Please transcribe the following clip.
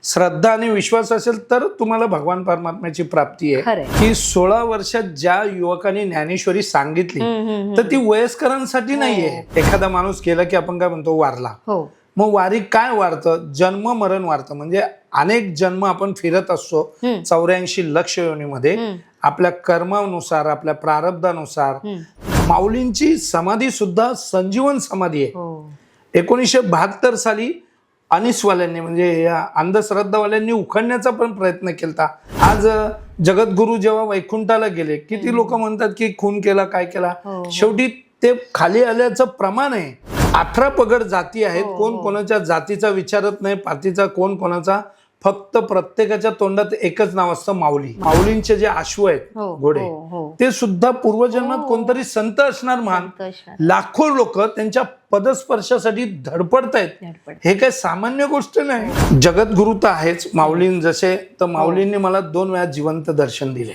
श्रद्धा आणि विश्वास असेल तर तुम्हाला भगवान परमात्म्याची प्राप्ती आहे. की 16 वर्षात ज्या युवकांनी ज्ञानेश्वरी सांगितली तर ती वयस्करांसाठी नाहीये. एखादा माणूस गेला की आपण काय म्हणतो वारला. मग वारी काय वारतं? जन्म मरण वारतं. म्हणजे अनेक जन्म आपण फिरत असतो 84 लक्ष योनीमध्ये आपल्या कर्मानुसार आपल्या प्रारब्धानुसार. माऊलींची समाधी सुद्धा संजीवन समाधी आहे. 1972 साली अनिसवाल्यांनी म्हणजे या अंधश्रद्धावाल्यांनी उखडण्याचा पण प्रयत्न केला. आज जगद्गुरु जेव्हा वैकुंठाला गेले किती लोक म्हणतात की खून केला काय केला. शेवटी ते खाली आल्याचं प्रमाण आहे. 18 पगड जाती आहेत. कोण कोणाच्या जातीचा विचारत नाही, पातीचा कोण कोणाचा. फक्त प्रत्येकाच्या तोंडात एकच नाव असतं माऊली. माऊलींचे जे अश्व आहेत घोडे ते सुद्धा पूर्वजन्मात कोणतरी संत असणार महान. लाखो लोक त्यांच्या पदस्पर्शासाठी धडपडतायत. हे काही सामान्य गोष्ट नाही. जगद्गुरु तर आहेच माऊलीं जसे. तर माऊलींनी मला 2 वेळा जिवंत दर्शन दिले.